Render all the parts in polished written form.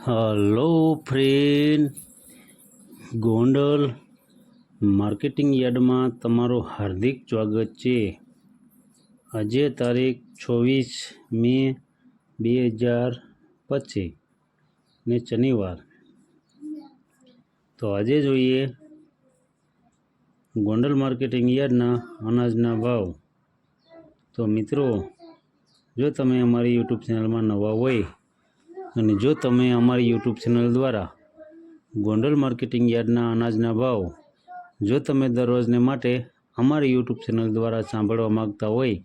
Hello friend, Gondal marketing યાર્ડમાં તમારું હાર્દિક સ્વાગત છે। આજે તારીખ 24 મે 2025 ને શનિવાર। તો આજે જોઈએ ગોંડલ માર્કેટિંગ યાર્ડના અનાજના ભાવ। તો મિત્રો, જો તમે અમારી યુટ્યુબ ચેનલમાં નવા હોય અને જો તમે અમારી યુટ્યુબ ચેનલ દ્વારા ગોંડલ માર્કેટિંગ યાર્ડના અનાજના ભાવ જો તમે દરરોજને માટે અમારી યુટ્યુબ ચેનલ દ્વારા સાંભળવા માગતા હોય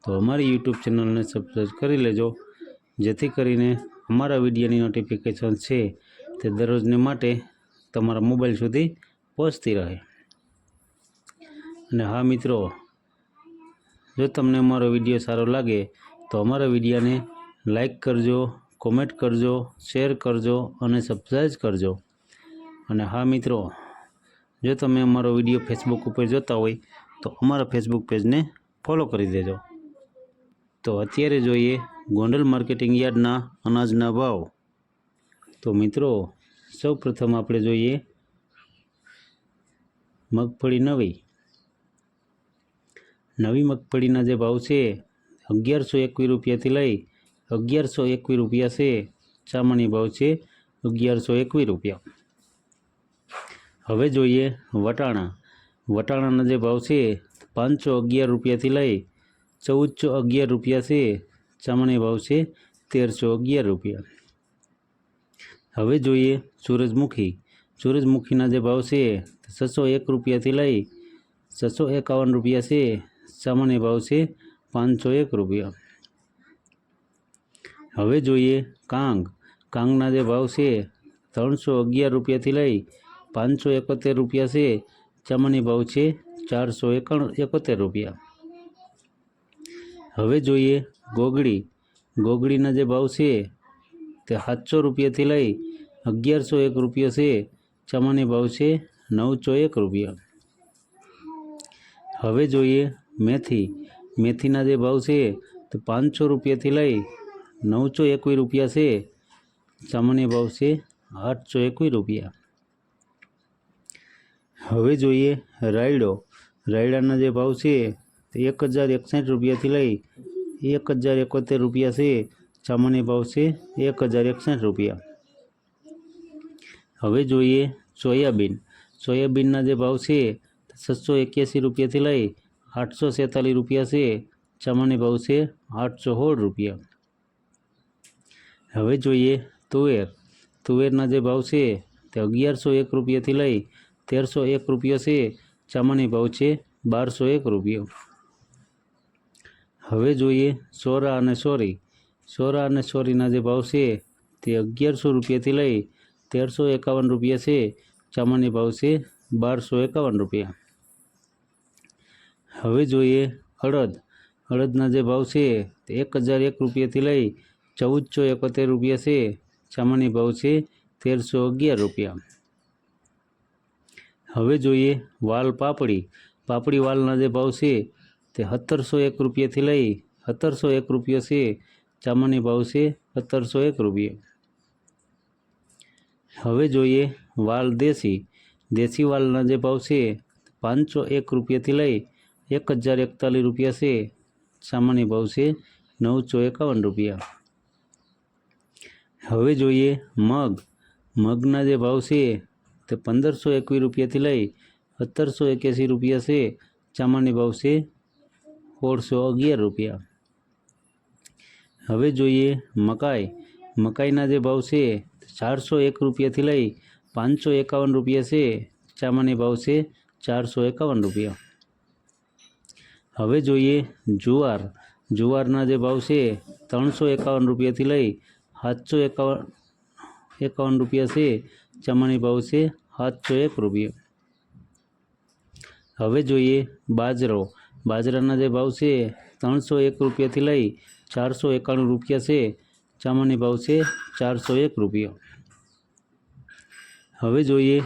તો અમારી યુટ્યુબ ચેનલને સબસ્ક્રાઈબ કરી લેજો, જેથી કરીને અમારા વિડીયોની નોટિફિકેશન છે તે દરરોજને માટે તમારા મોબાઈલ સુધી પહોંચતી રહે। અને હા મિત્રો, જો તમને અમારો વિડીયો સારો લાગે તો અમારા વિડીયોને લાઈક કરજો, કોમેન્ટ કરજો, શેર કરજો અને સબસ્ક્રાઈબ કરજો। અને હા મિત્રો, જો તમે અમારો વિડીયો ફેસબુક ઉપર જોતા હોય તો અમારા ફેસબુક પેજને ફોલો કરી દેજો। તો અત્યારે જોઈએ ગોંડલ માર્કેટિંગ યાર્ડના અનાજના ભાવ। તો મિત્રો, સૌ પ્રથમ આપણે જોઈએ મગફળી નવી મગફળીના જે ભાવ છે 1121 રૂપિયાથી લઈ 1121 રૂપિયા છે। સામાન્ય ભાવ છે 1121 રૂપિયા। હવે જોઈએ વટાણાના જે ભાવ છે 511 રૂપિયાથી લઈ 1411 રૂપિયા છે। સામાન્ય ભાવ છે 1311 રૂપિયા। હવે જોઈએ સૂરજમુખીના જે ભાવ છે 601 રૂપિયાથી લઈ 651 રૂપિયા છે। સામાન્ય ભાવ છે 501 રૂપિયા। હવે જોઈએ કાંગના જે ભાવ છે 311 રૂપિયાથી લઈ 571 રૂપિયા છે। સામાન્ય ભાવ છે 471 રૂપિયા। હવે જોઈએ ગોગડીના જે ભાવ છે તે 700 રૂપિયાથી લઈ 1101 રૂપિયા છે। સામાન્ય ભાવ છે 901 રૂપિયા। હવે જોઈએ મેથીના જે ભાવ છે તે 500 રૂપિયાથી લઈ 921 રૂપિયા છે। સામાન્ય ભાવ છે 821 રૂપિયા। હવે જોઈએ રાયડાના જે ભાવ છે તે 1061 રૂપિયાથી લઈ 1071 રૂપિયા છે। સામાન્ય ભાવ છે 1061 રૂપિયા। હવે જોઈએ સોયાબીનના જે ભાવ છે 681 રૂપિયાથી લઈ 846 રૂપિયા છે। સામાન્ય ભાવ છે 816 રૂપિયા। હવે જોઈએ તુવેરના જે ભાવ છે તે 1101 રૂપિયાથી લઈ 1301 રૂપિયા છે। સામાન્ય ભાવ છે 1201 રૂપિયા। હવે જોઈએ સોરા અને સોરીના જે ભાવ છે તે 1100 રૂપિયાથી લઈ 1351 રૂપિયા છે। સામાન્ય ભાવ છે 1251 રૂપિયા। હવે જોઈએ અડદના જે ભાવ છે તે 1001 રૂપિયાથી લઈ 1471 રૂપિયા છે। સામાન્ય ભાવ છે 1311 રૂપિયા। હવે જોઈએ પાપડી વાલના જે ભાવ છે તે 1701 રૂપિયાથી લઈ 1701 રૂપિયા છે। સામાન્ય ભાવ છે 1701 રૂપિયા। હવે જોઈએ દેશી વાલના જે ભાવ છે 501 રૂપિયાથી લઈ 1041 રૂપિયા છે। સામાન્ય ભાવ છે 951 રૂપિયા। હવે જોઈએ મગના જે ભાવ છે તે 1521 રૂપિયાથી લઈ 1781 રૂપિયા છે। સામાન્ય ભાવ છે 1611 રૂપિયા। હવે જોઈએ મકાઈના જે ભાવ છે 401 રૂપિયાથી લઈ 551 રૂપિયા છે। સામાન્ય ભાવ છે 451 રૂપિયા। હવે જોઈએ જુવારના જે ભાવ છે 351 રૂપિયાથી લઈ 751 રૂપિયા છે। સામાન્ય ભાવ છે 701 રૂપિયા। હવે જોઈએ બાજરાના જે ભાવ છે 301 રૂપિયાથી લઈ 491 રૂપિયા છે। સામાન્ય ભાવ છે 401 રૂપિયા। હવે જોઈએ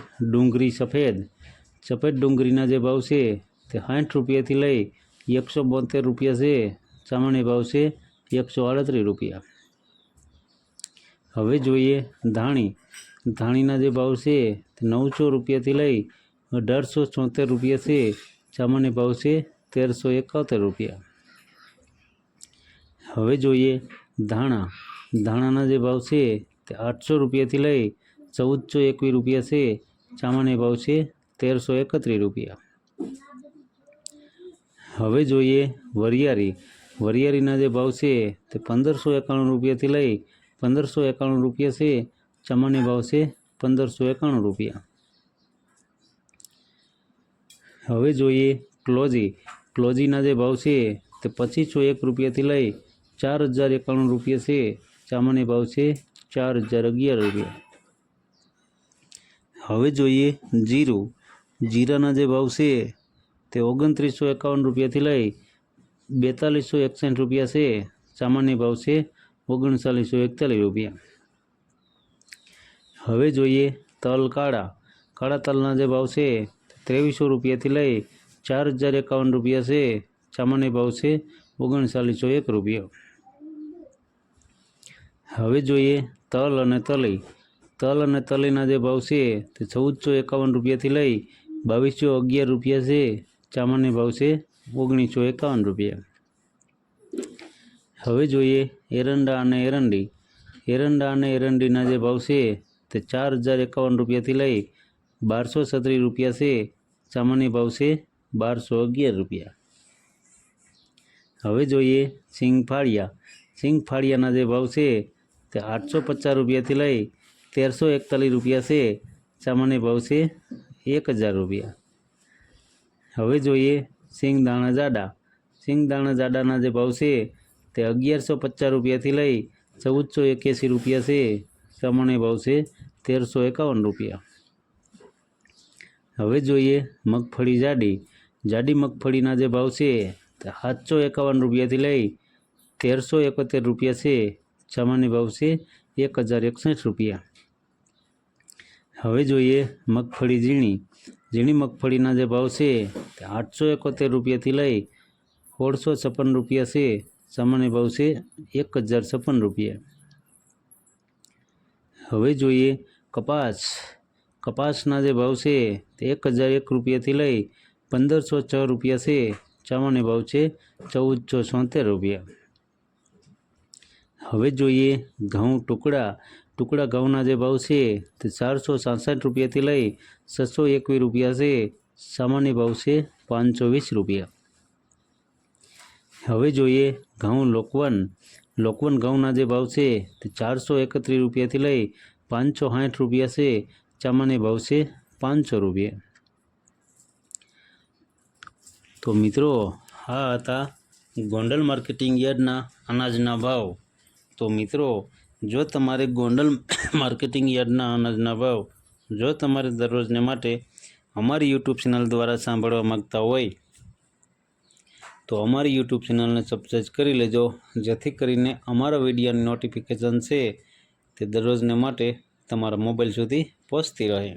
સફેદ ડુંગળીના જે ભાવ છે તે 60 રૂપિયાથી લઈ 172 રૂપિયા છે। સામાન્ય ભાવ છે 138 રૂપિયા। હવે જોઈએ ધાણી. ધાણીના જે ભાવ છે તે 900 રૂપિયાથી લઈ 1876 રૂપિયા છે. સામાન્ય ભાવ છે 1371 રૂપિયા. હવે જોઈએ ધાણા. ધાણાના જે ભાવ છે તે 800 રૂપિયાથી લઈ 1421 રૂપિયા છે. સામાન્ય ભાવ છે 1331 રૂપિયા. હવે જોઈએ વરિયાળી. વરિયાળીના જે ભાવ છે તે 1591 રૂપિયાથી લઈ 1591 રૂપિયા છે. સામાન્ય ભાવ છે 1591 રૂપિયા. હવે જોઈએ ક્લોજી. ક્લોજીના જે ભાવ છે તે 2501 રૂપિયાથી લઈ 4091 રૂપિયા છે. સામાન્ય ભાવ છે 4011 રૂપિયા. હવે જોઈએ જીરું. જીરાના જે ભાવ છે તે 2951 રૂપિયાથી લઈ 4261 રૂપિયા છે. સામાન્ય ભાવ છે 3941 રૂપિયા. હવે જોઈએ તલ કાળા. કાળા તલના જે ભાવ છે 2300 રૂપિયાથી લઈ 4051 રૂપિયા છે. સામાન્ય ભાવ છે 3901 રૂપિયા. હવે જોઈએ તલ અને તલી. તલ અને તલીના જે ભાવ છે તે 1451 રૂપિયાથી લઈ 2211 રૂપિયા છે. સામાન્ય ભાવ છે 1951 રૂપિયા. હવે જોઈએ એરંડા અને એરંડી. એરંડા અને એરંડીના જે ભાવ છે તે 4051 રૂપિયાથી લઈ 1236 રૂપિયા છે. સામાન્ય ભાવ છે 1211 રૂપિયા. હવે જોઈએ સિંગફાળિયા. સિંગફાળિયાના જે ભાવ છે તે 850 રૂપિયાથી લઈ 1341 રૂપિયા છે. સામાન્ય ભાવ છે 1000 રૂપિયા. હવે જોઈએ સિંગદાણા જાડા. સિંગદાણા જાડાના જે ભાવ છે તે 1150 રૂપિયાથી લઈ 1481 રૂપિયા છે. સામાન્ય ભાવ છે 1351 રૂપિયા. હવે જોઈએ મગફળી જાડી. જાડી મગફળીના જે ભાવ છે તે 751 રૂપિયાથી લઈ 1371 રૂપિયા છે. સામાન્ય ભાવ છે 1061 રૂપિયા. હવે જોઈએ મગફળી ઝીણી. ઝીણી મગફળીના જે ભાવ છે તે 871 રૂપિયાથી લઈ 1656 રૂપિયા છે. સામાન્ય ભાવ છે 1056 રૂપિયા. હવે જોઈએ કપાસ. કપાસના જે ભાવ છે તે 1001 રૂપિયાથી લઈ 1506 રૂપિયા છે. સામાન્ય ભાવ છે 1476 રૂપિયા. હવે જોઈએ ઘઉં ટુકડા. ટુકડા ઘઉંના જે ભાવ છે તે 467 રૂપિયાથી લઈ 621 રૂપિયા છે. સામાન્ય ભાવ છે 520 રૂપિયા. હવે જોઈએ ઘઉં લોકવન. લોકવન ઘઉંના જે ભાવ છે તે 431 રૂપિયાથી લઈ 560 રૂપિયા છે. સામાન્ય ભાવ છે 500 રૂપિયા. તો મિત્રો આ હતા ગોંડલ માર્કેટિંગ યાર્ડના અનાજના ભાવ. તો મિત્રો જો તમારે ગોંડલ માર્કેટિંગ યાર્ડના અનાજના ભાવ જો તમારે દરરોજને માટે અમારી યુટ્યુબ ચેનલ દ્વારા સાંભળવા માગતા હોય તો અમારી યુટ્યુબ ચેનલને સબસ્ક્રાઈબ કરી લેજો, જેથી કરીને અમારા વિડીયોની નોટિફિકેશન છે તે દરરોજને માટે તમારા મોબાઈલ સુધી પહોંચતી રહે.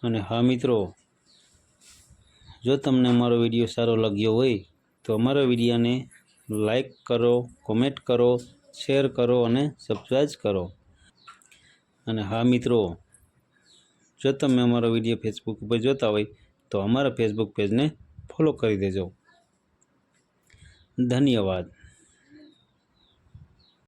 અને હા મિત્રો, જો તમને અમારો વિડીયો સારો લાગ્યો હોય તો અમારા વિડીયોને લાઈક કરો, કોમેન્ટ કરો, શેર કરો અને સબસ્ક્રાઈબ કરો. અને હા મિત્રો, જો તમે અમારો વિડીયો ફેસબુક ઉપર જોતા હોય તો અમારા ફેસબુક પેજને ફોલો કરી દેજો. ધન્યવાદ.